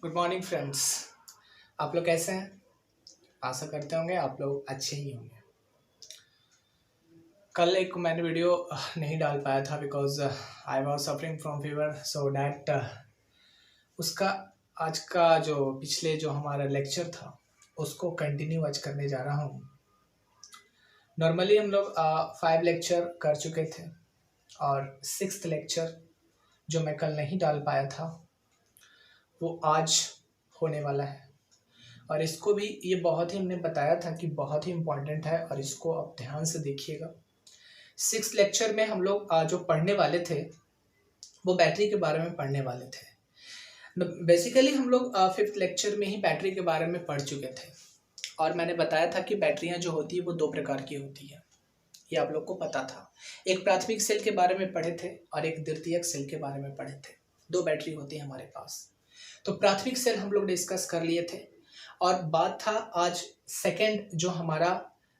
Good morning friends. आप लोग कैसे हैं? आशा करते होंगे आप लोग अच्छे ही होंगे। कल एक मैंने वीडियो नहीं डाल पाया था because I was suffering from fever, so that उसका आज का जो पिछले जो हमारा लेक्चर था उसको कंटिन्यू आज करने जा रहा हूँ। नॉर्मली हम लोग 5 लेक्चर कर चुके थे और 6th लेक्चर जो मैं कल नहीं डाल पाया था वो आज होने वाला है। और इसको भी ये बहुत ही हमने बताया था कि बहुत ही इम्पोर्टेंट है और इसको आप ध्यान से देखिएगा। 6th लेक्चर में हम लोग जो पढ़ने वाले थे वो बैटरी के बारे में पढ़ने वाले थे। बेसिकली हम लोग 5th लेक्चर में ही बैटरी के बारे में पढ़ चुके थे और मैंने बताया था कि बैटरियां जो होती है वो 2 प्रकार की होती है, ये आप लोग को पता था। एक प्राथमिक सेल के बारे में पढ़े थे और एक द्वितीयक सेल के बारे में पढ़े थे। 2 बैटरी होती है हमारे पास। तो प्राथमिक सेल हम लोग डिस्कस कर लिए थे और बात था आज सेकेंड जो हमारा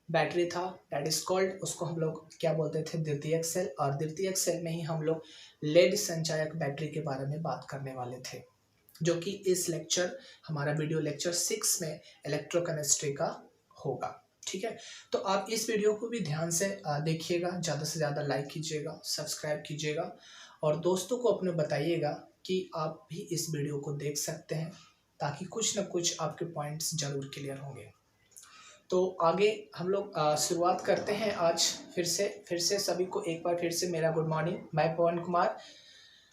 बैटरी था दैट इज कॉल्ड, उसको हम लोग क्या बोलते थे, द्वितीयक सेल। और द्वितीयक सेल में ही हम लोग लेड संचायक बैटरी के बारे में बात करने वाले थे, जो कि इस लेक्चर हमारा वीडियो लेक्चर 6 में इलेक्ट्रोकेमिस्ट्री का होगा। ठीक है, तो आप इस वीडियो को भी ध्यान से देखिएगा, ज़्यादा से ज़्यादा लाइक कीजिएगा, सब्सक्राइब कीजिएगा और दोस्तों को अपने बताइएगा कि आप भी इस वीडियो को देख सकते हैं, ताकि कुछ ना कुछ आपके पॉइंट्स जरूर क्लियर होंगे। तो आगे हम लोग शुरुआत करते हैं। आज फिर से सभी को एक बार फिर से मेरा गुड मॉर्निंग। मैं पवन कुमार,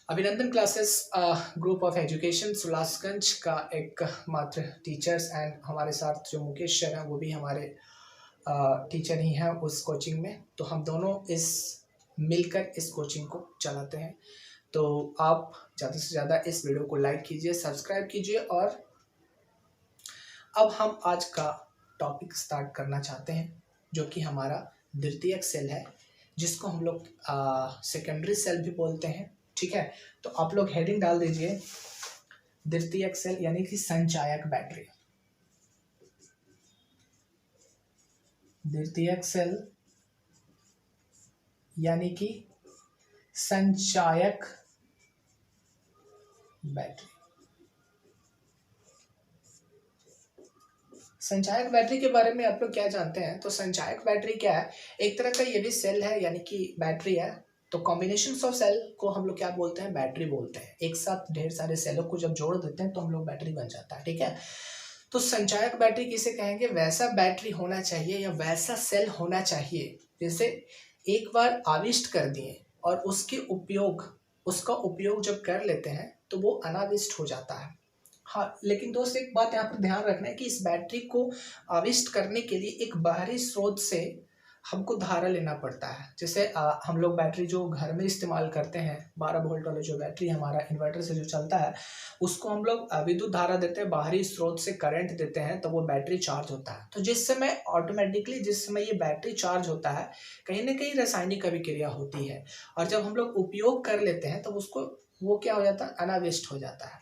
अभिनंदन क्लासेस ग्रुप ऑफ एजुकेशन सुलासगंज का एक मात्र टीचर्स एंड हमारे साथ जो मुकेश सर हैं वो भी हमारे टीचर ही हैं उस कोचिंग में। तो हम दोनों मिलकर इस कोचिंग को चलाते हैं। तो आप ज़्यादा से ज़्यादा इस वीडियो को लाइक कीजिए, सब्सक्राइब कीजिए। और अब हम आज का टॉपिक स्टार्ट करना चाहते हैं, जो कि हमारा द्वितीयक सेल है, जिसको हम लोग सेकेंडरी सेल भी बोलते हैं। ठीक है, तो आप लोग हेडिंग डाल दीजिए द्वितीयक सेल यानी कि संचायक बैटरी। द्वितीयक सेल यानी कि संचायक बैटरी। संचायक बैटरी के बारे में आप लोग क्या जानते हैं? तो संचायक बैटरी क्या है? एक तरह का ये भी सेल है यानी कि बैटरी है। तो कॉम्बिनेशन ऑफ सेल को हम लोग क्या बोलते हैं? बैटरी बोलते हैं। एक साथ ढेर सारे सेलों को जब जोड़ देते हैं तो हम लोग बैटरी बन जाता है। ठीक है, तो संचायक बैटरी किसे कहेंगे? वैसा बैटरी होना चाहिए या वैसा सेल होना चाहिए जैसे एक बार आविष्ट कर दिए और उसका उपयोग जब कर लेते हैं तो वो अनाविष्ट हो जाता है। हाँ, लेकिन दोस्त एक बात यहाँ पर ध्यान रखना है कि इस बैटरी को आविष्ट करने के लिए एक बाहरी स्रोत से हमको धारा लेना पड़ता है। जैसे हम लोग बैटरी जो घर में इस्तेमाल करते हैं 12 वोल्ट वाला जो बैटरी हमारा इन्वर्टर से जो चलता है, उसको हम लोग विद्युत धारा देते हैं, बाहरी स्रोत से करंट देते हैं, तो वो बैटरी चार्ज होता है। तो जिस समय ये बैटरी चार्ज होता है, कहीं ना कहीं रासायनिक अभिक्रिया होती है और जब हम लोग उपयोग कर लेते हैं तो वो क्या हो जाता है? अनाविष्ट हो जाता है,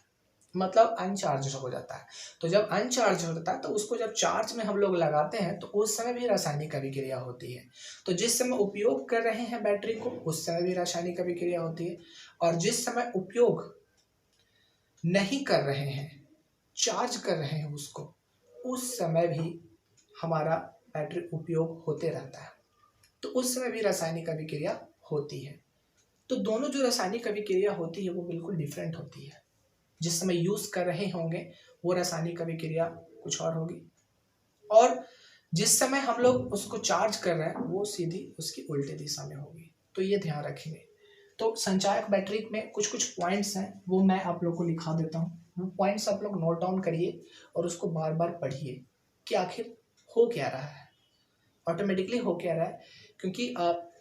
मतलब अनचार्ज हो जाता है। तो जब अनचार्ज होता है तो उसको जब चार्ज में हम लोग लगाते हैं तो उस समय भी रासायनिक अभिक्रिया होती है। तो जिस समय उपयोग कर रहे हैं बैटरी को उस समय भी रासायनिक अभिक्रिया होती है, और जिस समय उपयोग नहीं कर रहे हैं, चार्ज कर रहे हैं उसको, उस समय भी हमारा बैटरी उपयोग होते रहता है, तो उस समय भी रासायनिक अभिक्रिया होती है। तो दोनों जो रासायनिक अभिक्रिया होती है वो बिल्कुल डिफरेंट होती है। जिस समय यूज कर रहे होंगे वो रासायनिक अभिक्रिया कुछ और होगी, और जिस समय हम लोग उसको चार्ज कर रहे हैं वो सीधी उसकी उल्टे दिशा में होगी। तो ये ध्यान रखेंगे। तो संचायक बैटरी में कुछ कुछ पॉइंट्स हैं, वो मैं आप लोग को लिखा देता हूँ। वो पॉइंट्स आप लोग नोट डाउन करिए और उसको बार बार पढ़िए कि आखिर हो क्या रहा है, ऑटोमेटिकली हो क्या रहा है। क्योंकि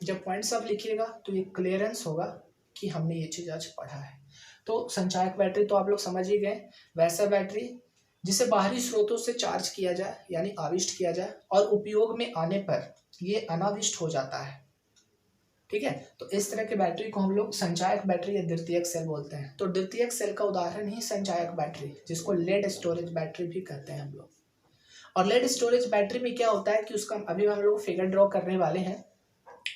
जब पॉइंट्स आप लिखिएगा तो ये क्लियरेंस होगा कि हमने ये चीज़ आज पढ़ा है। तो संचायक बैटरी तो आप लोग समझ ही गए, वैसा बैटरी जिसे बाहरी स्रोतों से चार्ज किया जाए यानी आविष्ट किया जाए और उपयोग में आने पर ये अनाविष्ट हो जाता है। ठीक है, तो इस तरह के बैटरी को हम लोग संचायक बैटरी या द्वितीयक सेल बोलते हैं। तो द्वितीयक सेल का उदाहरण ही संचायक बैटरी, जिसको लेड स्टोरेज बैटरी भी कहते हैं हम लोग। और लेड स्टोरेज बैटरी में क्या होता है कि उसका अभी हम लोग फिगर ड्रॉ करने वाले हैं।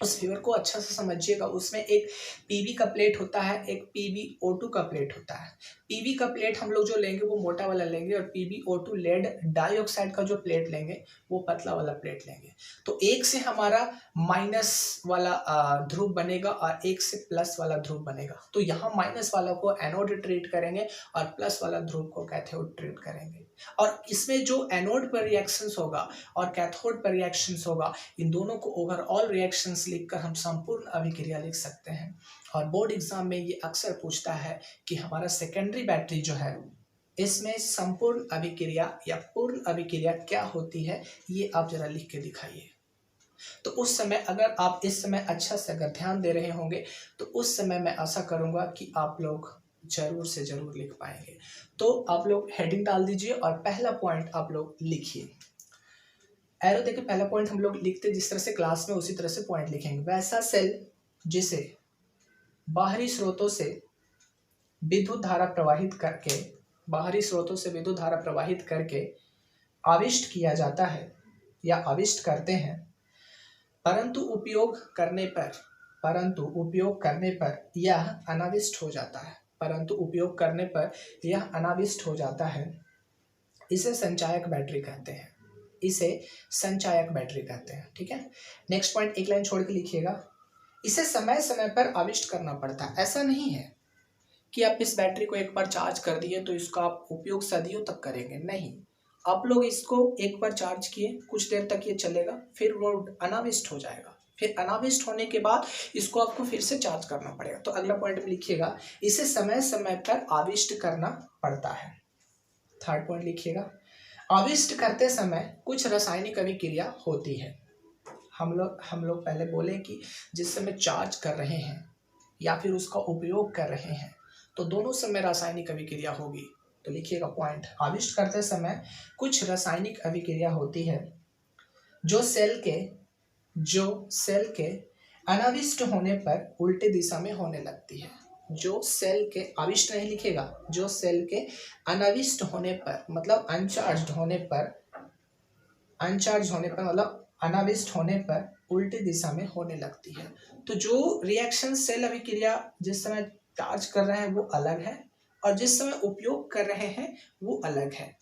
उस फिगर को अच्छा से समझिएगा। उसमें एक पीबी का प्लेट होता है, एक PbO2 का प्लेट होता है। पीबी का प्लेट हम लोग जो लेंगे वो मोटा वाला लेंगे, और PbO2 लेड डाइऑक्साइड का जो प्लेट लेंगे वो पतला वाला प्लेट लेंगे। तो एक से हमारा माइनस वाला ध्रुव बनेगा और एक से प्लस वाला ध्रुव बनेगा। तो यहाँ माइनस वाला को एनोड ट्रीट करेंगे और प्लस वाला ध्रुव को कैथोड ट्रीट करेंगे। और इसमें जो एनोड पर रिएक्शंस होगा और कैथोड पर रिएक्शंस होगा, इन दोनों को ओवरऑल रिएक्शंस लिखकर हम संपूर्ण अभिक्रिया लिख सकते हैं। और बोर्ड एग्जाम में ये अक्सर पूछता है कि हमारा सेकेंडरी बैटरी जो है, इसमें संपूर्ण अभिक्रिया या पूर्ण अभिक्रिया क्या होती है, ये आप जरा लिख के दिखाइए। तो उस समय अगर आप इस समय अच्छा से अगर ध्यान दे रहे होंगे तो उस समय मैं आशा करूंगा कि आप लोग जरूर से जरूर लिख पाएंगे। तो आप लोग हेडिंग डाल दीजिए और पहला पॉइंट आप लोग लिखिए। एरो देखिए, पहला पॉइंट हम लोग लिखते जिस तरह से क्लास में उसी तरह से पॉइंट लिखेंगे। वैसा सेल जिसे बाहरी स्रोतों से विद्युत धारा प्रवाहित करके, बाहरी स्रोतों से विद्युत धारा प्रवाहित करके आविष्ट किया जाता है या आविष्ट करते हैं, परंतु उपयोग करने पर यह अनाविष्ट हो जाता है, परंतु उपयोग करने पर यह अनाविष्ट हो जाता है, इसे संचायक बैटरी कहते हैं। इसे संचायक बैटरी कहते हैं। ठीक है, नेक्स्ट पॉइंट एक लाइन छोड़ के लिखिएगा। इसे समय समय पर आविष्ट करना पड़ता है। ऐसा नहीं है कि आप इस बैटरी को एक बार चार्ज कर दिए तो इसका आप उपयोग सदियों तक करेंगे, नहीं। आप लोग इसको एक बार चार्ज किए, कुछ देर तक ये चलेगा, फिर वो अनाविष्ट हो जाएगा, फिर अनाविष्ट होने के बाद इसको आपको फिर से चार्ज करना पड़ेगा। तो अगला पॉइंट में लिखिएगा, इसे समय समय पर आविष्ट करना पड़ता है। थर्ड पॉइंट लिखिएगा, आविष्ट करते समय कुछ रासायनिक अभिक्रिया होती है। हम लोग पहले बोले कि जिस समय चार्ज कर रहे हैं या फिर उसका उपयोग कर रहे हैं तो दोनों समय रासायनिक अभिक्रिया होगी। तो लिखिएगा पॉइंट, आविष्ट करते समय कुछ रासायनिक अभिक्रिया होती है जो सेल के अनाविष्ट होने पर उल्टे दिशा में होने लगती है। जो सेल के, आविष्ट नहीं लिखेगा, जो सेल के अनाविष्ट होने पर मतलब अनचार्ज होने पर मतलब अनाविष्ट होने पर उल्टी दिशा में होने लगती है। तो जो रिएक्शन सेल अभिक्रिया जिस समय चार्ज कर रहे हैं वो अलग है, और जिस समय उपयोग कर रहे हैं वो अलग है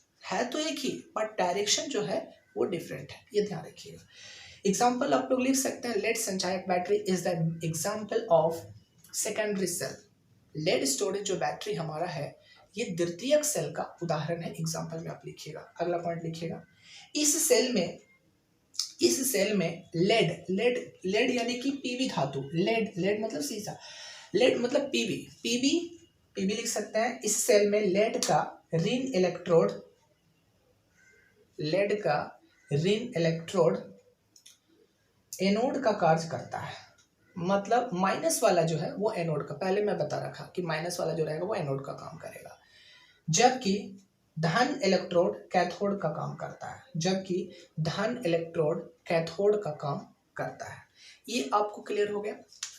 तो एक ही, बट डायरेक्शन जो है वो डिफरेंट है, ये ध्यान रखिएगा। एग्जाम्पल आप लोग लिख सकते हैं, लेड संचायक battery is the example of secondary cell. Lead storage जो बैटरी हमारा है ये द्वितीयक सेल का उदाहरण है। एग्जाम्पल में आप लिखिएगा। अगला पॉइंट लिखिएगा, इस सेल में लेड यानी कि पीबी धातु, लेड मतलब सीसा, लेड मतलब पीबी लिख सकते हैं। इस सेल में लेड का ऋण इलेक्ट्रोड एनोड का कार्य करता है। मतलब माइनस वाला जो है वो एनोड का, पहले मैं बता रखा कि माइनस वाला जो रहेगा वो एनोड का काम करेगा, जबकि धन इलेक्ट्रोड कैथोड का काम करता है। ये आपको क्लियर हो गया।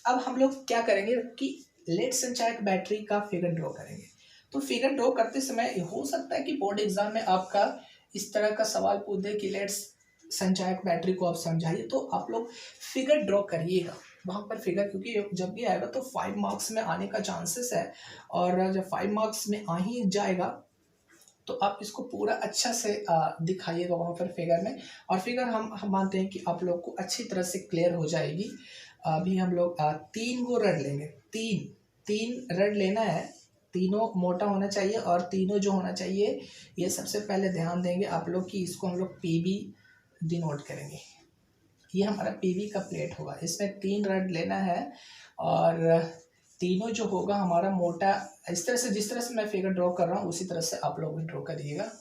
अब हम लोग क्या करेंगे कि लेड संचायक बैटरी का फिगर ड्रॉ करेंगे। तो फिगर ड्रॉ करते समय हो सकता है कि बोर्ड एग्जाम में आपका इस तरह का सवाल पूछ दे कि लेड संचायक बैटरी को आप समझाइए, तो आप लोग फिगर ड्रॉ करिएगा वहाँ पर फिगर, क्योंकि जब भी आएगा तो 5 मार्क्स में आने का चांसेस है, और जब 5 मार्क्स में आ ही जाएगा तो आप इसको पूरा अच्छा से दिखाइएगा वहाँ पर फिगर में। और फिगर हम मानते हैं कि आप लोग को अच्छी तरह से क्लियर हो जाएगी। अभी हम लोग 3 गो रड लेंगे, तीन रड लेना है, तीनों मोटा होना चाहिए, और तीनों जो होना चाहिए ये सबसे पहले ध्यान देंगे आप लोग कि इसको हम लोग पीबी डिनोट करेंगे। ये हमारा पीबी का प्लेट होगा, इसमें 3 रड लेना है, और तीनों जो होगा हमारा मोटा, इस तरह से जिस तरह से मैं फिगर ड्रॉ कर रहा हूँ उसी तरह से आप लोग भी ड्रॉ करिएगा।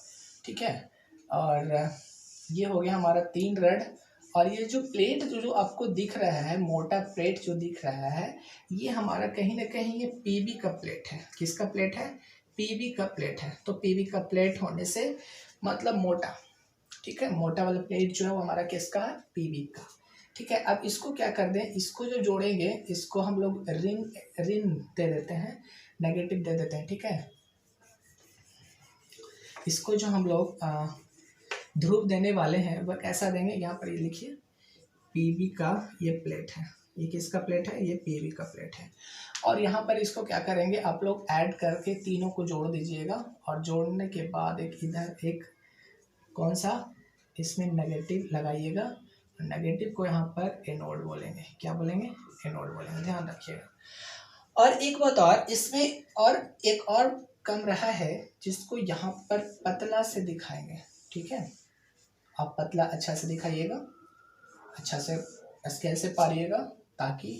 ठीक है, और ये हो गया हमारा 3 रड, और ये जो प्लेट जो आपको दिख रहा है, मोटा प्लेट जो दिख रहा है, ये हमारा कहीं ना कहीं ये पीबी का प्लेट है। किसका प्लेट है? पीबी का प्लेट है। तो पीबी का प्लेट होने से मतलब मोटा, ठीक है, मोटा वाला प्लेट जो है वो हमारा किसका है? पीबी का। ठीक है, अब इसको क्या कर दें, इसको जो जोड़ेंगे इसको हम लोग ऋण दे देते हैं, नेगेटिव दे देते हैं। ठीक है, इसको जो हम लोग ध्रुव देने वाले हैं वह कैसा देंगे, यहाँ पर ये लिखिए, पीबी का ये प्लेट है, ये किसका प्लेट है, ये पीबी का प्लेट है। और यहाँ पर इसको क्या करेंगे आप लोग ऐड करके तीनों को जोड़ दीजिएगा, और जोड़ने के बाद एक इधर एक कौन सा इसमें नेगेटिव लगाइएगा, नेगेटिव को यहाँ पर एनोड बोलेंगे, क्या बोलेंगे, एनोड बोलेंगे, ध्यान रखिएगा। और एक बात और इसमें और एक और कम रहा है जिसको यहाँ पर पतला से दिखाएंगे, ठीक है। आप पतला अच्छा से दिखाइएगा, अच्छा से स्केल से पारिएगा ताकि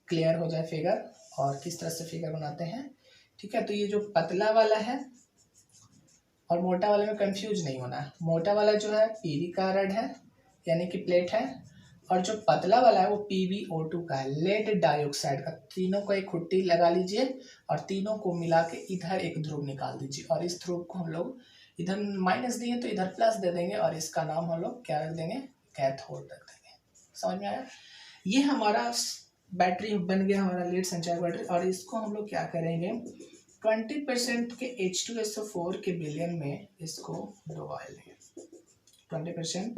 क्लियर हो जाए फिगर और किस तरह से फिगर बनाते हैं, ठीक है। तो ये जो पतला वाला है और मोटा वाले में कंफ्यूज नहीं होना है। मोटा वाला जो है पीवी का रड है यानी कि प्लेट है, और जो पतला वाला है वो PbO2 का है, लेड डाइऑक्साइड का। तीनों को एक खुट्टी लगा लीजिए और तीनों को मिला के इधर एक ध्रुव निकाल दीजिए, और इस ध्रुव को हम लोग इधर माइनस दिए तो इधर प्लस दे देंगे, और इसका नाम हम लोग क्या रख देंगे, कैथोड रख देंगे। समझ में आया। ये हमारा बैटरी बन गया, हमारा लीड संचायक बैटरी। और इसको हम लोग क्या करेंगे, 20% के H2SO4 के विलयन में इसको डुबा लेंगे। 20%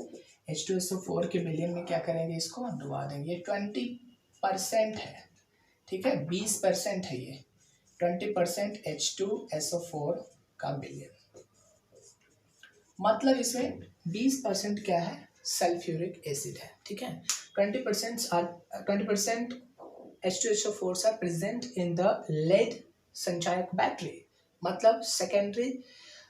H2SO4 के विलयन में क्या करेंगे, इसको डुबा देंगे। ये 20% है, ठीक है, 20% है ये 20% H2SO4 का विलयन, मतलब इसमें 20% क्या है, सल्फ्यूरिक एसिड है, ठीक है। 20% H2SO4 are present in the lead संचायक बैटरी, मतलब सेकेंडरी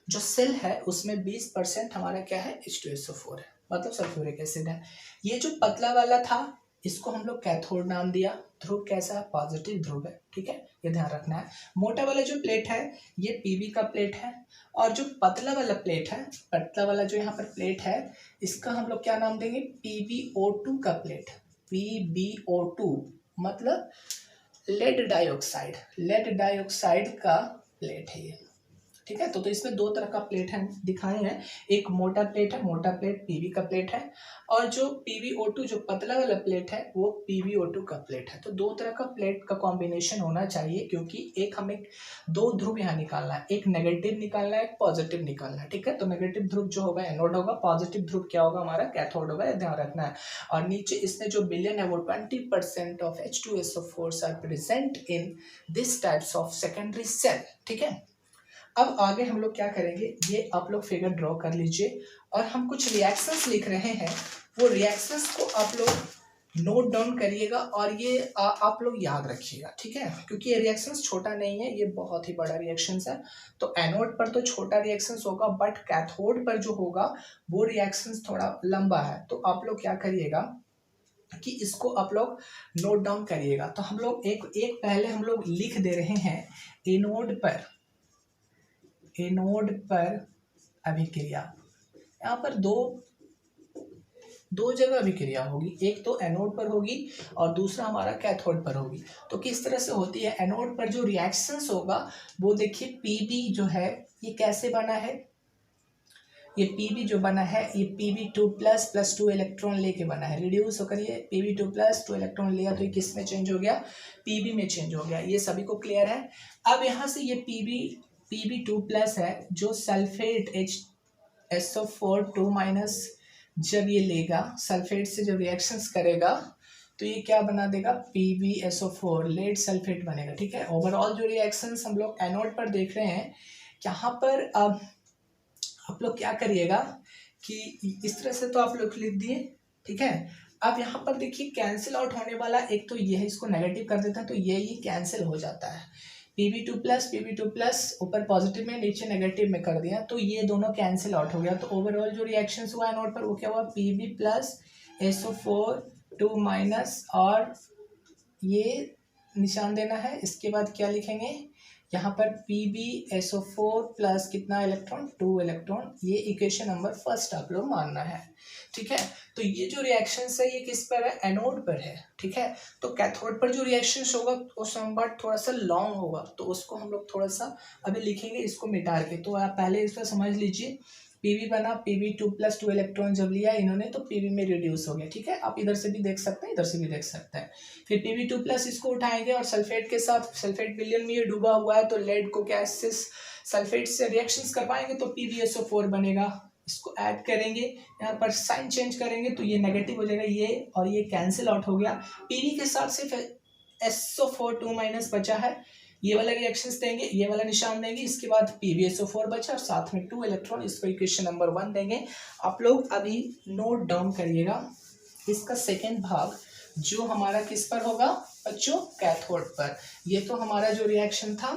जो सेल है उसमें 20% हमारा क्या है, H2SO4 है, मतलब सल्फ्यूरिक एसिड है। ये जो पतला वाला था इसको हम लोग कैथोड नाम दिया। ध्रुव कैसा, पॉजिटिव ध्रुव है, ठीक है, ये ध्यान रखना है। मोटा वाला जो प्लेट है ये पीबी का प्लेट है, और जो पतला वाला प्लेट है, पतला वाला जो यहाँ पर प्लेट है इसका हम लोग क्या नाम देंगे, PbO2 का प्लेट। PbO2 मतलब लेड डाइऑक्साइड, लेड डाइऑक्साइड का प्लेट है ये, ठीक है। तो इसमें दो तरह का प्लेट है दिखाए हैं, एक मोटा प्लेट है, मोटा प्लेट पीबी का प्लेट है, और जो PbO2 जो पतला वाला प्लेट है वो PbO2 का प्लेट है। तो दो तरह का प्लेट का कॉम्बिनेशन होना चाहिए, क्योंकि एक हमें दो ध्रुव यहाँ निकालना है, एक नेगेटिव निकालना है, एक पॉजिटिव निकालना है, ठीक है। तो नेगेटिव ध्रुव जो होगा एनोड होगा, पॉजिटिव ध्रुव क्या होगा, हमारा कैथोड होगा, ध्यान रखना है। और नीचे इसमें जो विलयन है वो 20% ऑफ H2SO4 are present in this types of secondary cell, ठीक है। अब आगे हम लोग क्या करेंगे, ये आप लोग फिगर ड्रॉ कर लीजिए, और हम कुछ रिएक्शंस लिख रहे हैं, वो रिएक्शंस को आप लोग नोट डाउन करिएगा, और ये आप लोग याद रखिएगा, ठीक है, क्योंकि ये रिएक्शंस छोटा नहीं है, ये बहुत ही बड़ा रिएक्शंस है। तो एनोड पर तो छोटा रिएक्शंस होगा, बट कैथोड पर जो होगा वो रिएक्शंस थोड़ा लंबा है। तो आप लोग क्या करिएगा कि इसको आप लोग नोट डाउन करिएगा। तो हम लोग एक पहले हम लोग लिख दे रहे हैं, एनोड पर अभिक्रिया। यहाँ पर दो जगह अभिक्रिया होगी, एक तो एनोड पर होगी और दूसरा हमारा कैथोड पर होगी। तो किस तरह से होती है, एनोड पर जो रिएक्शंस होगा वो देखिए, पीबी जो है ये कैसे बना है, ये पीबी जो बना है ये Pb2 प्लस 2 इलेक्ट्रॉन लेके बना है, रिड्यूस होकर ये Pb2 प्लस 2 इलेक्ट्रॉन लिया तो ये किस में चेंज हो गया, पीबी में चेंज हो गया। ये सभी को क्लियर है। अब यहाँ से ये Pb2 प्लस है जो सल्फेट HSO4 2 माइनस जब ये लेगा सल्फेट से जब रिएक्शंस करेगा तो ये क्या बना देगा, PbSO4 लेड सल्फेट बनेगा, ठीक है। ओवरऑल जो रिएक्शंस हम लोग एनोड पर देख रहे हैं, यहाँ पर अब आप लोग क्या करिएगा कि इस तरह से तो आप लोग लिख दिए, ठीक है। अब यहाँ पर देखिए कैंसिल आउट होने वाला, एक तो ये है, इसको नेगेटिव कर देता है तो ये कैंसिल हो जाता है। Pb2 प्लस ऊपर पॉजिटिव में नीचे नेगेटिव में कर दिया तो ये दोनों कैंसिल आउट हो गया। तो ओवरऑल जो रिएक्शंस हुआ एनोड पर वो क्या हुआ, Pb प्लस SO4 2 माइनस, और ये निशान देना है। इसके बाद क्या लिखेंगे, यहाँ पर PbSO4 प्लस कितना इलेक्ट्रॉन, 2 इलेक्ट्रॉन। ये इक्वेशन नंबर फर्स्ट आप लोग मानना है, ठीक है। तो ये जो रिएक्शंस है ये किस पर है, एनोड पर है, ठीक है। तो कैथोड पर जो रिएक्शंस होगा उस नंबर थोड़ा सा लॉन्ग होगा, तो उसको हम लोग थोड़ा सा अभी लिखेंगे इसको मिटा के। तो आप पहले इसको समझ लीजिए, Pb बना, Pb2 प्लस 2 इलेक्ट्रॉन जब लिया इन्होंने तो Pb में रिड्यूस हो गया, ठीक है। आप इधर से भी देख सकते हैं, इधर से भी देख सकते हैं। फिर Pb2 प्लस इसको उठाएंगे और सल्फेट के साथ, सल्फेट विलयन में ये डूबा हुआ है तो लेड को क्या सल्फेट से रिएक्शंस कर पाएंगे तो PbSO4 बनेगा, इसको ऐड करेंगे, यहाँ पर साइन चेंज करेंगे तो ये नेगेटिव हो जाएगा, ये और ये कैंसिल आउट हो गया। पीवी के साथ सिर्फ SO4 2- बचा है, ये वाला रिएक्शंस देंगे, ये वाला निशान देंगे, इसके बाद PbSO4 बचा और साथ में 2 इलेक्ट्रॉन, इसको इक्वेशन नंबर 1 देंगे। आप लोग अभी नोट डाउन करिएगा, इसका सेकेंड भाग जो हमारा किस पर होगा बच्चों, कैथोड पर। ये तो हमारा जो रिएक्शन था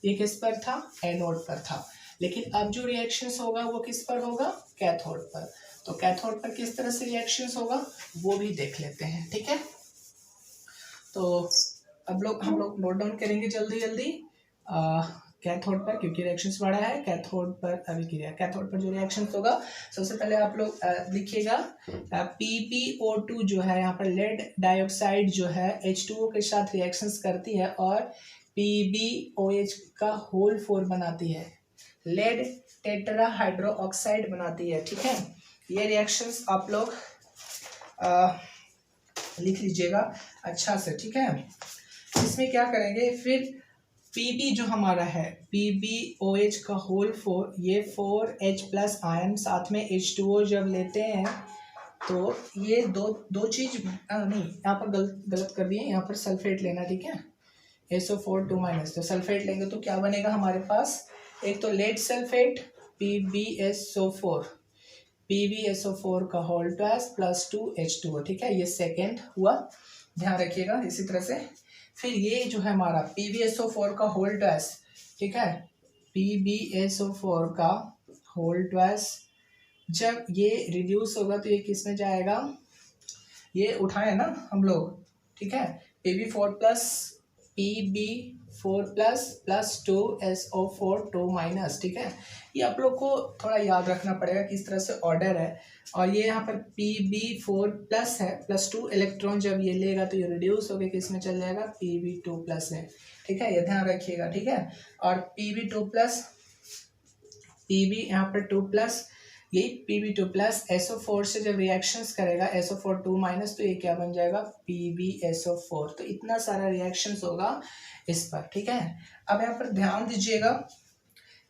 ये किस पर था, एनोड पर था, लेकिन अब जो रिएक्शंस होगा वो किस पर होगा, कैथोड पर। तो कैथोड पर किस तरह से रिएक्शंस होगा वो भी देख लेते हैं, ठीक है। तो अब हम लोग नोट डाउन करेंगे जल्दी जल्दी कैथोड पर, क्योंकि रिएक्शंस बड़ा है। कैथोड पर अभिक्रिया, कैथोड पर जो रिएक्शंस होगा सबसे पहले आप लोग लिखिएगा PbO2 जो है, यहाँ पर लेड डाइऑक्साइड जो है H2O के साथ रिएक्शंस करती है और PbOH का होल 4 बनाती है, लेड टेट्रा हाइड्रो ऑक्साइड बनाती है, ठीक है। ये रिएक्शंस आप लोग लिख लीजिएगा अच्छा से, ठीक है। इसमें क्या करेंगे फिर, Pb जो हमारा है PbOH का होल 4, ये 4H+ आयन साथ में H2O जब लेते हैं तो ये दो चीज नहीं, यहाँ पर गलत कर दिए, यहाँ पर सल्फेट लेना, ठीक है। SO4 2-, तो सल्फेट लेंगे तो क्या बनेगा हमारे पास, एक तो लेड सल्फेट PbSO4 का होल प्लस 2H2O, ठीक है। ये सेकेंड हुआ, ध्यान रखिएगा इसी तरह से। फिर ये जो है हमारा PbSO4 का होल ट्वाइस, ठीक है, PbSO4 का होल ट्वाइस जब ये रिड्यूस होगा तो ये किस में जाएगा, ये उठाए ना हम लोग, ठीक है, Pb4 प्लस 2SO4 2-, ठीक है। ये आप लोग को थोड़ा याद रखना पड़ेगा किस तरह से ऑर्डर है। और ये यहाँ पर Pb4+ है, प्लस 2 इलेक्ट्रॉन जब ये लेगा तो ये रिड्यूस होकर किस में चल जाएगा, Pb2+ है, ठीक है, ये ध्यान रखिएगा, ठीक है। और Pb2+, Pb यहाँ पर 2+, यही Pb2+ SO4 से जब रिएक्शंस करेगा SO4 2-, तो ये क्या बन जाएगा, PbSO4। तो इतना सारा रिएक्शंस होगा इस पर, ठीक है। अब यहाँ पर ध्यान दीजिएगा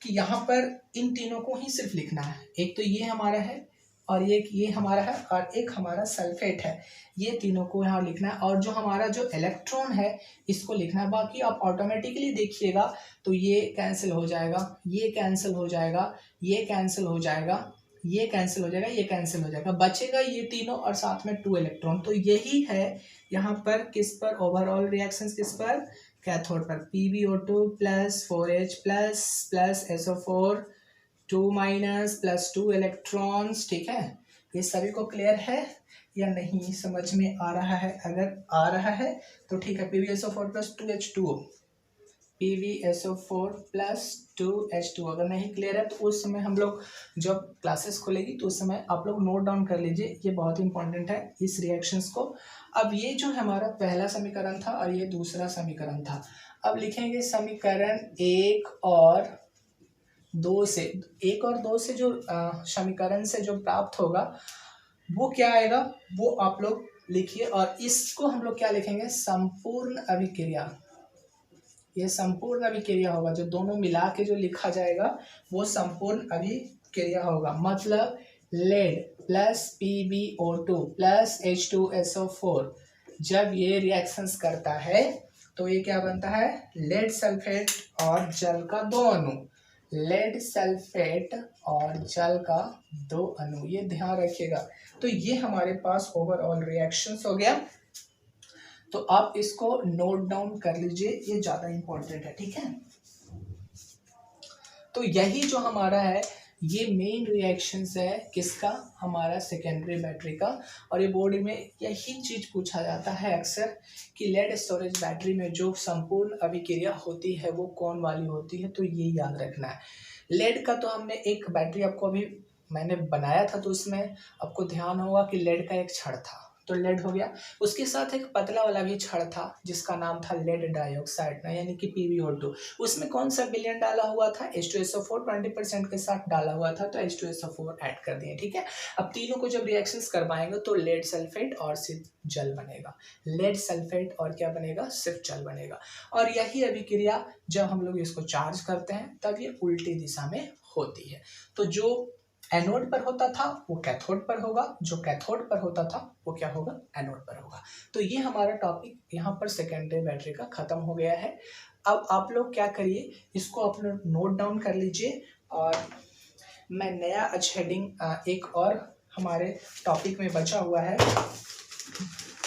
कि यहाँ पर इन तीनों को ही सिर्फ लिखना है, एक तो ये हमारा है और ये हमारा है और एक हमारा सल्फेट है, ये तीनों को यहाँ लिखना है। और जो हमारा जो इलेक्ट्रॉन है इसको लिखना है, बाकी आप ऑटोमेटिकली देखिएगा तो ये कैंसिल हो जाएगा, ये कैंसिल हो जाएगा, ये कैंसिल हो जाएगा, ये कैंसिल हो जाएगा, ये कैंसिल हो जाएगा, बचेगा ये तीनों और साथ में 2 इलेक्ट्रॉन। तो यही है यहाँ पर किस पर, ओवरऑल रिएक्शंस किस पर, कैथोड पर। PbO2 plus 4H plus SO4 2- plus 2 electrons, ठीक है। ये सभी को क्लियर है या नहीं, समझ में आ रहा है? अगर आ रहा है तो ठीक है, PbSO4 plus 2H2O, PbSO4 plus 2H2O। अगर नहीं क्लियर है तो उस समय हम लोग जब क्लासेस खुलेगी तो उस समय आप लोग नोट डाउन कर लीजिए, ये बहुत इंपॉर्टेंट है इस रिएक्शंस को। अब ये जो हमारा पहला समीकरण था और ये दूसरा समीकरण था, अब लिखेंगे समीकरण 1 और 2 से। 1 और 2 से जो समीकरण से जो प्राप्त होगा वो क्या आएगा वो आप लोग लिखिए, और इसको हम लोग क्या लिखेंगे, संपूर्ण अभिक्रिया। ये संपूर्ण अभिक्रिया होगा, जो दोनों मिला के जो लिखा जाएगा वो संपूर्ण अभिक्रिया होगा। मतलब lead plus PbO2 plus H2SO4 जब ये रिएक्शंस करता है तो ये क्या बनता है, लेड सल्फेट और जल का 2 अणु, लेड सल्फेट और जल का 2 अणु, ये ध्यान रखिएगा। तो ये हमारे पास ओवरऑल रिएक्शंस हो गया, तो आप इसको नोट डाउन कर लीजिए, ये ज़्यादा इंपॉर्टेंट है, ठीक है। तो यही जो हमारा है ये मेन रिएक्शंस है किसका, हमारा सेकेंडरी बैटरी का। और ये बोर्ड में यही चीज़ पूछा जाता है अक्सर कि लेड स्टोरेज बैटरी में जो संपूर्ण अभिक्रिया होती है वो कौन वाली होती है, तो ये याद रखना है। लेड का तो हमने एक बैटरी आपको अभी मैंने बनाया था तो उसमें आपको ध्यान होगा कि लेड का एक छड़ था, तो लेड हो गया। उसके साथ एक पतला वाला भी छड़ था जिसका नाम था लेड डाइऑक्साइड, यानी कि PbO2। उसमें कौन सा विलयन डाला हुआ था, H2SO4 20% के साथ डाला हुआ था, तो H2SO4 ऐड कर दिए, ठीक है। अब तीनों को जब रिएक्शंस करवाएंगे तो लेड सल्फेट और सिर्फ जल बनेगा, लेड सल्फेट और क्या बनेगा, सिर्फ जल बनेगा। और यही अभिक्रिया जब हम लोग इसको चार्ज करते हैं तब ये उल्टी दिशा में होती है। तो जो एनोड पर होता था वो कैथोड पर होगा, जो कैथोड पर होता था वो क्या होगा, एनोड पर होगा। तो ये हमारा टॉपिक यहाँ पर सेकेंडरी बैटरी का खत्म हो गया है। अब आप लोग क्या करिए, इसको अपना नोट डाउन कर लीजिए, और मैं नया अच्छा हेडिंग एक और हमारे टॉपिक में बचा हुआ है,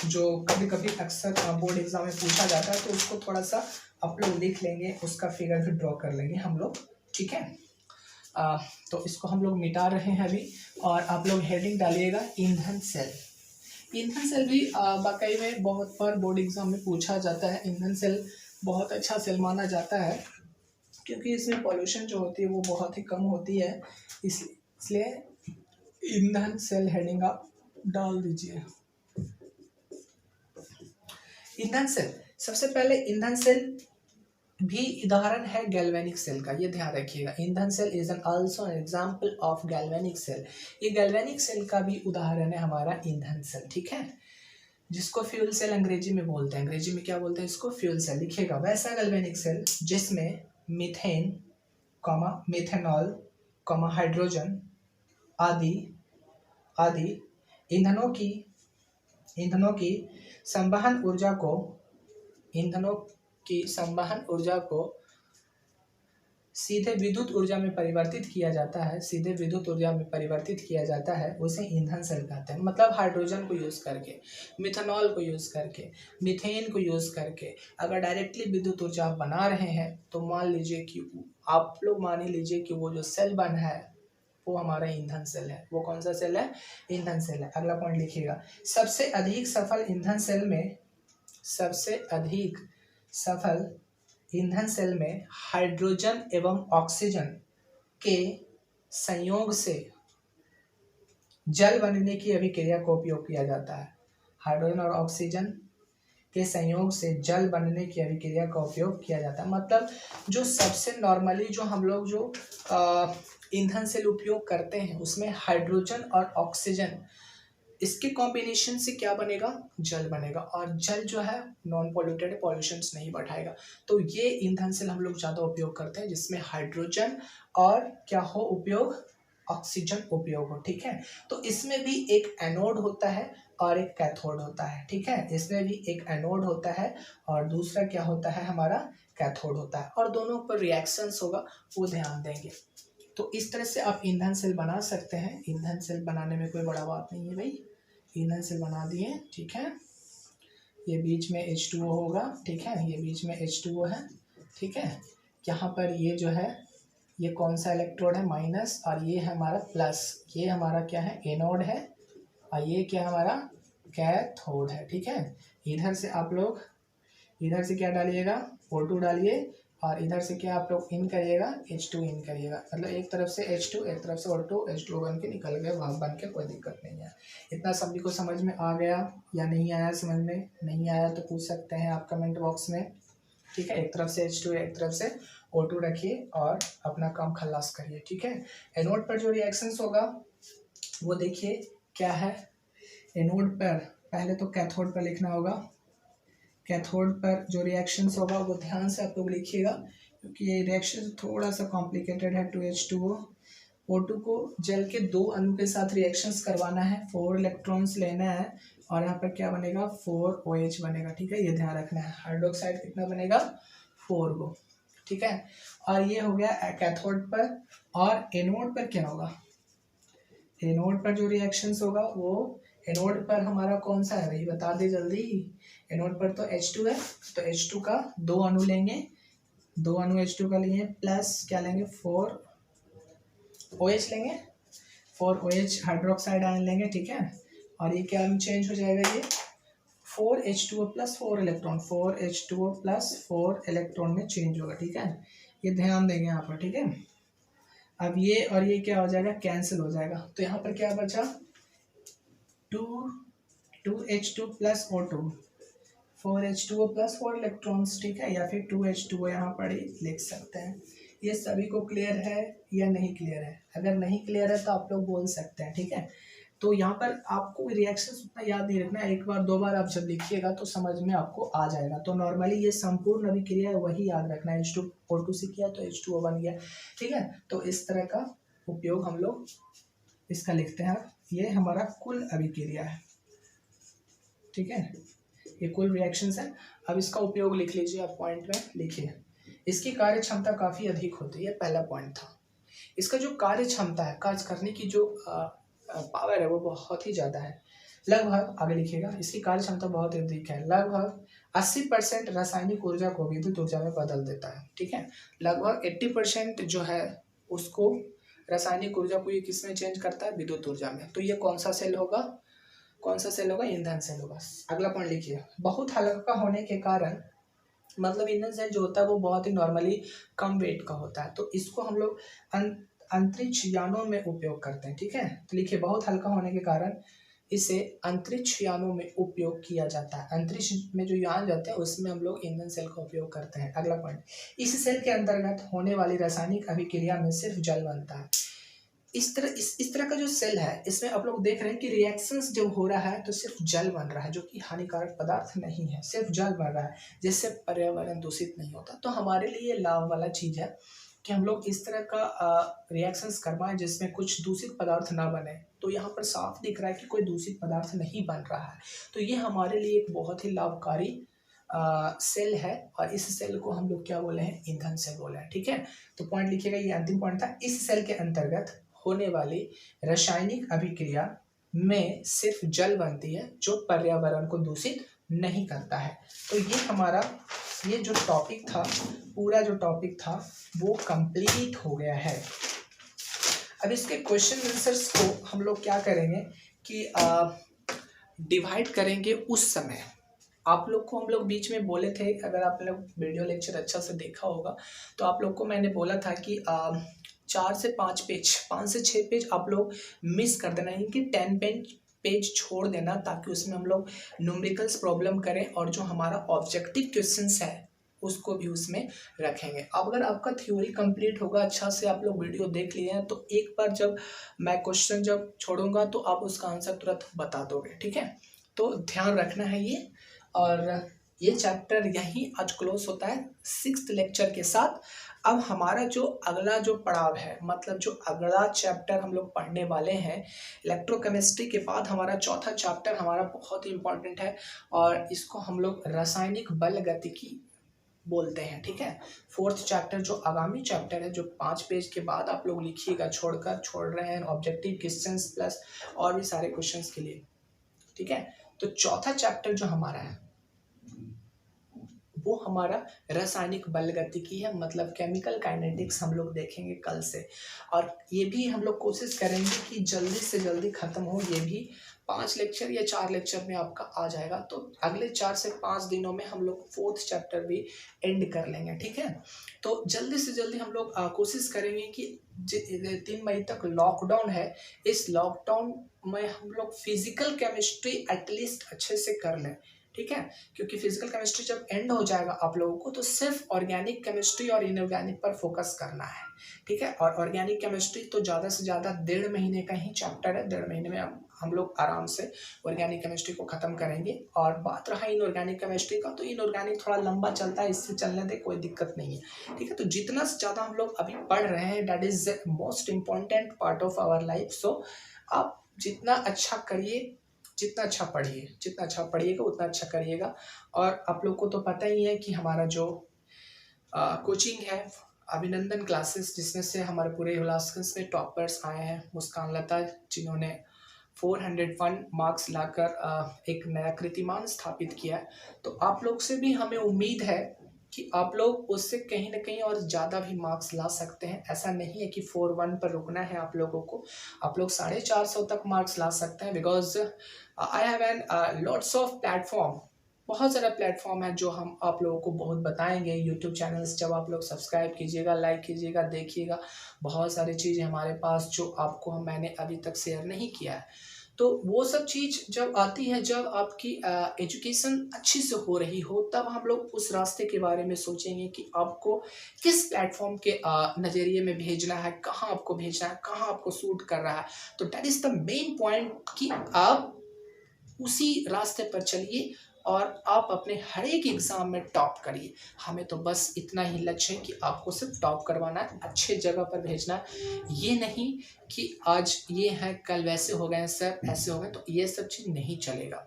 जो कभी कभी अक्सर बोर्ड एग्जाम में पूछा जाता है, तो उसको थोड़ा सा आप लोग लिख लेंगे, उसका फिगर भी ड्रॉ कर लेंगे हम लोग, ठीक है। तो इसको हम लोग मिटा रहे हैं अभी, और आप लोग हेडिंग डालिएगा ईंधन सेल। ईंधन सेल भी वाकई में बहुत बार बोर्ड एग्जाम में पूछा जाता है। ईंधन सेल बहुत अच्छा सेल माना जाता है, क्योंकि इसमें पॉल्यूशन जो होती है वो बहुत ही कम होती है, इसलिए ईंधन सेल हेडिंग आप डाल दीजिए। ईंधन सेल, सबसे पहले ईंधन सेल भी उदाहरण है गैल्वेनिक सेल का, ये ध्यान रखिएगा। ईंधन cell is an also an example of galvanic cell. ये गैल्वेनिक सेल का भी उदाहरण है हमारा ईंधन सेल, ठीक है, जिसको फ्यूल सेल अंग्रेजी में बोलते हैं। अंग्रेजी में क्या बोलते हैं इसको, फ्यूल सेल लिखिएगा। वैसा गैल्वेनिक सेल जिसमें मीथेन, मेथेनॉल, हाइड्रोजन आदि आदि ईंधनों की संवहन ऊर्जा को सीधे विद्युत ऊर्जा में परिवर्तित किया जाता है, उसे ईंधन सेल कहते हैं। मतलब हाइड्रोजन को यूज करके, मिथेनॉल को यूज करके, मीथेन को यूज करके अगर डायरेक्टली विद्युत ऊर्जा आप बना रहे हैं, तो मान लीजिए कि आप लोग मान ही लीजिए कि वो जो सेल बना है वो हमारा ईंधन सेल है। वो कौन सा सेल है, ईंधन सेल है। अगला पॉइंट लिखिएगा, सबसे अधिक सफल ईंधन सेल में हाइड्रोजन एवं ऑक्सीजन के संयोग से जल बनने की अभिक्रिया का उपयोग किया जाता है। हाइड्रोजन और ऑक्सीजन के संयोग से जल बनने की अभिक्रिया का उपयोग किया जाता है। मतलब जो सबसे नॉर्मली जो हम लोग जो ईंधन सेल उपयोग करते हैं, उसमें हाइड्रोजन और ऑक्सीजन, इसके कॉम्बिनेशन से क्या बनेगा, जल बनेगा। और जल जो है नॉन पॉल्यूटेड, पॉल्यूशंस नहीं बढ़ाएगा। तो ये ईंधन सेल हम लोग ज़्यादा उपयोग करते हैं, जिसमें हाइड्रोजन और क्या हो उपयोग, ऑक्सीजन उपयोग हो, ठीक है। तो इसमें भी एक एनोड होता है और एक कैथोड होता है, ठीक है। इसमें भी एक एनोड होता है और दूसरा क्या होता है, हमारा कैथोड होता है, और दोनों पर रिएक्शंस होगा, वो ध्यान देंगे। तो इस तरह से आप ईंधन सेल बना सकते हैं। ईंधन सेल बनाने में कोई बड़ा बात नहीं है भाई, ईंधन सेल बना दिए, ठीक है। ये बीच में H2O होगा, ठीक है, ये बीच में H2O है, ठीक है। यहाँ पर ये जो है, ये कौन सा इलेक्ट्रोड है, माइनस, और ये है हमारा प्लस। ये हमारा क्या है, एनोड है, और ये क्या हमारा कैथोड है, ठीक है। इधर से आप लोग इधर से क्या डालिएगा, O2 डालिए, और इधर से क्या आप लोग इन करिएगा, H2 इन करिएगा। मतलब एक तरफ से H2, एक तरफ से O2, H2O बन के निकल गए, भाप बन के, कोई दिक्कत नहीं है। इतना सभी को समझ में आ गया या नहीं आया, समझ में नहीं आया तो पूछ सकते हैं आप कमेंट बॉक्स में, ठीक है। एक तरफ से H2, एक तरफ से O2 रखिए और अपना काम खलास करिए, ठीक है। एनोड पर जो रिएक्शंस होगा वो देखिए क्या है। एनोड पर पहले तो कैथोड पर लिखना होगा। कैथोड पर जो रिएक्शंस होगा वो ध्यान से आप लोग लिखिएगा, क्योंकि ये रिएक्शन थोड़ा सा कॉम्प्लिकेटेड है। 2H2O, O2 को जल के 2 अणु के साथ रिएक्शंस करवाना है, 4 इलेक्ट्रॉन्स लेना है, और यहाँ पर क्या बनेगा, 4OH बनेगा, ठीक है। ये ध्यान रखना है। हाइड्रोक्साइड कितना बनेगा, 4 गो, ठीक है। और ये हो गया कैथोड पर। और एनोड पर क्या होगा, एनोड पर जो रिएक्शंस होगा वो, एनोड पर हमारा कौन सा है भाई, बता दे जल्दी। एनोड पर तो H2 है, तो H2 का 2 अणु लेंगे, 2 अणु H2 का लिए, प्लस क्या लेंगे, 4OH लेंगे, 4OH हाइड्रोक्साइड आयन लेंगे, ठीक है। और ये क्या चेंज हो जाएगा, ये 4H2O plus 4 electron, 4H2O plus 4 electron में चेंज होगा, ठीक है। ये ध्यान देंगे यहाँ पर, ठीक है। अब ये और ये क्या हो जाएगा, कैंसिल हो जाएगा। तो यहाँ पर क्या बचा, 2H2 plus O2, 4H2O plus 4 electrons, ठीक है। या फिर 2H2O यहाँ पर ही लिख सकते हैं। ये सभी को क्लियर है या नहीं क्लियर है? अगर नहीं क्लियर है तो आप लोग बोल सकते हैं, ठीक है। तो यहाँ पर आपको रिएक्शंस उतना याद नहीं रखना है, एक बार 2 बार आप जब लिखिएगा तो समझ में आपको आ जाएगा। तो नॉर्मली ये संपूर्ण अभिक्रिया है वही याद रखना है। H2O2 से किया तो H2O बन गया, ठीक है। तो इस तरह का उपयोग हम लोग इसका लिखते हैं आप, ये हमारा कुल अभिक्रिया है, ठीक है, ये कुल रिएक्शंस है। अब इसका उपयोग लिख लीजिए आप, पॉइंट में लिखिए। इसकी कार्य क्षमता काफ़ी अधिक होती है, पहला पॉइंट था। इसका जो कार्य क्षमता है, कार्य करने की जो पावर है वो बहुत ही ज़्यादा है, लगभग, आगे लिखिएगा, इसकी कार्य क्षमता बहुत अधिक है, लगभग 80% रासायनिक ऊर्जा को विद्युत ऊर्जा में बदल देता है, ठीक है। लगभग 80% जो है उसको रासायनिक ऊर्जा को ये किस में चेंज करता है, विद्युत ऊर्जा में। तो ये कौन सा सेल होगा, कौन सा सेल होगा, ईंधन सेल होगा। अगला पॉइंट लिखिए, बहुत हल्का होने के कारण, मतलब ईंधन सेल जो होता है वो बहुत ही नॉर्मली कम वेट का होता है, तो इसको हम लोग अंतरिक्ष यानों में उपयोग करते हैं, ठीक है। तो लिखिए, बहुत हल्का होने के कारण इसे अंतरिक्ष यानों में उपयोग किया जाता है। अंतरिक्ष में जो यान जाते हैं उसमें हम लोग ईंधन सेल का उपयोग करते हैं। अगला पॉइंट, इस सेल के अंतर्गत होने वाली रासायनिक अभिक्रिया में सिर्फ जल बनता है। इस तरह का जो सेल है, इसमें आप लोग देख रहे हैं कि रिएक्शंस जब हो रहा है तो सिर्फ जल बन रहा है, जो कि हानिकारक पदार्थ नहीं है, सिर्फ जल बन रहा है, जिससे पर्यावरण दूषित नहीं होता। तो हमारे लिए लाभ वाला चीज़ है कि हम लोग इस तरह का रिएक्शंस करवाएं जिसमें कुछ दूषित पदार्थ ना बने। तो यहाँ पर साफ दिख रहा है कि कोई दूषित पदार्थ नहीं बन रहा है, तो ये हमारे लिए एक बहुत ही लाभकारी सेल है, और इस सेल को हम लोग क्या बोले हैं, ईंधन सेल बोले हैं, ठीक है। तो पॉइंट लिखिएगा, ये अंतिम पॉइंट था। इस सेल के अंतर्गत होने वाली रासायनिक अभिक्रिया में सिर्फ जल बनती है, जो पर्यावरण को दूषित नहीं करता है। तो ये हमारा ये जो टॉपिक था, पूरा जो टॉपिक था वो कंप्लीट हो गया है। अब इसके क्वेश्चन आंसर्स को हम लोग क्या करेंगे कि डिवाइड करेंगे। उस समय आप लोग को हम लोग बीच में बोले थे, अगर आप लोग वीडियो लेक्चर अच्छा से देखा होगा तो आप लोग को मैंने बोला था कि 4 से 5 पेज, 5 से 6 पेज आप लोग मिस कर देना, यानी कि 10 पेज छोड़ देना, ताकि उसमें हम लोग न्यूमेरिकल्स प्रॉब्लम करें और जो हमारा ऑब्जेक्टिव क्वेश्चंस है उसको भी उसमें रखेंगे। अब अगर आपका थ्योरी कंप्लीट होगा, अच्छा से आप लोग वीडियो देख लिए हैं, तो एक बार जब मैं क्वेश्चन जब छोड़ूंगा तो आप उसका आंसर तुरंत बता दोगे, ठीक है। तो ध्यान रखना है ये। और ये चैप्टर यहीं आज क्लोज होता है 6th लेक्चर के साथ। अब हमारा जो अगला जो पड़ाव है, मतलब जो अगला चैप्टर हम लोग पढ़ने वाले हैं, इलेक्ट्रोकेमिस्ट्री के बाद हमारा चौथा चैप्टर हमारा बहुत ही इंपॉर्टेंट है, और इसको हम लोग रासायनिक बल गतिकी बोलते हैं, ठीक है। 4th चैप्टर जो आगामी चैप्टर है, जो 5 पेज के बाद आप लोग लिखिएगा, छोड़ रहे हैं ऑब्जेक्टिव क्वेश्चंस प्लस और भी सारे क्वेश्चंस के लिए, ठीक है। तो चौथा चैप्टर जो हमारा है वो हमारा रासायनिक बल गतिकी है, मतलब केमिकल काइनेटिक्स हम लोग देखेंगे कल से। और ये भी हम लोग कोशिश करेंगे कि जल्दी से जल्दी ख़त्म हो, ये भी 5 लेक्चर या 4 लेक्चर में आपका आ जाएगा। तो अगले 4 से 5 दिनों में हम लोग 4th चैप्टर भी एंड कर लेंगे, ठीक है। तो जल्दी से जल्दी हम लोग कोशिश करेंगे कि 3 मई तक लॉकडाउन है, इस लॉकडाउन में हम लोग फिजिकल केमिस्ट्री एटलीस्ट अच्छे से कर लें, ठीक है। क्योंकि फिजिकल केमिस्ट्री जब एंड हो जाएगा आप लोगों को, तो सिर्फ ऑर्गेनिक केमिस्ट्री और इनऑर्गेनिक पर फोकस करना है, ठीक है। और ऑर्गेनिक केमिस्ट्री तो ज़्यादा से ज़्यादा 1.5 महीने का ही चैप्टर है, 1.5 महीने में हम लोग आराम से ऑर्गेनिक केमिस्ट्री को ख़त्म करेंगे। और बात रहा इनऑर्गेनिक केमिस्ट्री का, तो इनऑर्गेनिक थोड़ा लंबा चलता है, इससे चलने दे, कोई दिक्कत नहीं है, ठीक है। तो जितना ज़्यादा हम लोग अभी पढ़ रहे हैं, that is most important part of our life. So आप जितना अच्छा करिए, जितना अच्छा पढ़िए, जितना अच्छा पढ़िएगा उतना अच्छा करिएगा। और आप लोग को तो पता ही है कि हमारा जो कोचिंग है अभिनंदन क्लासेस, जिसमें से हमारे पूरे उल्लासगंज में टॉपर्स आए हैं, मुस्कान लता, जिन्होंने 401 मार्क्स लाकर एक नया कीर्तिमान स्थापित किया है। तो आप लोग से भी हमें उम्मीद है कि आप लोग उससे कहीं ना कहीं और ज़्यादा भी मार्क्स ला सकते हैं। ऐसा नहीं है कि 4-1 पर रुकना है आप लोगों को, आप लोग 450 तक मार्क्स ला सकते हैं। Because I have an lots of platform, बहुत सारा प्लेटफॉर्म है जो हम आप लोगों को बहुत बताएंगे। यूट्यूब चैनल्स जब आप लोग सब्सक्राइब कीजिएगा, लाइक कीजिएगा, देखिएगा, बहुत सारी चीज़ें हमारे पास जो आपको मैंने अभी तक शेयर नहीं किया है। तो वो सब चीज़ जब आती है, जब आपकी एजुकेशन अच्छी से हो रही हो, तब हम लोग उस रास्ते के बारे में सोचेंगे कि आपको किस प्लेटफॉर्म के नज़रिए में भेजना है, कहाँ आपको भेजना है, कहाँ आपको सूट कर रहा है। तो that is the main point कि आप उसी रास्ते पर चलिए और आप अपने हर एक एग्ज़ाम में टॉप करिए। हमें तो बस इतना ही लक्ष्य है कि आपको सिर्फ टॉप करवाना है, अच्छे जगह पर भेजना है। ये नहीं कि आज ये है कल वैसे हो गए हैं सर, ऐसे हो गए, तो ये सब चीज़ नहीं चलेगा।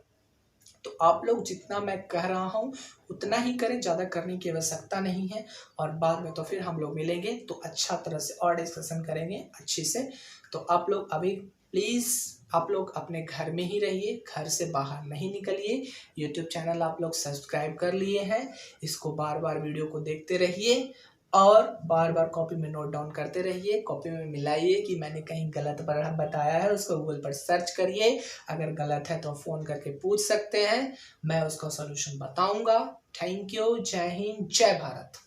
तो आप लोग जितना मैं कह रहा हूँ उतना ही करें, ज़्यादा करने की आवश्यकता नहीं है। और बाद में तो फिर हम लोग मिलेंगे तो अच्छा तरह से और डिस्कशन करेंगे अच्छे से। तो आप लोग अभी प्लीज़ आप लोग अपने घर में ही रहिए, घर से बाहर नहीं निकलिए। यूट्यूब चैनल आप लोग सब्सक्राइब कर लिए हैं, इसको बार बार वीडियो को देखते रहिए और बार बार कॉपी में नोट डाउन करते रहिए, कॉपी में मिलाइए कि मैंने कहीं गलत बताया है, उसको गूगल पर सर्च करिए। अगर गलत है तो फ़ोन करके पूछ सकते हैं, मैं उसका सॉल्यूशन बताऊंगा। Thank you. जय हिंद, जय भारत।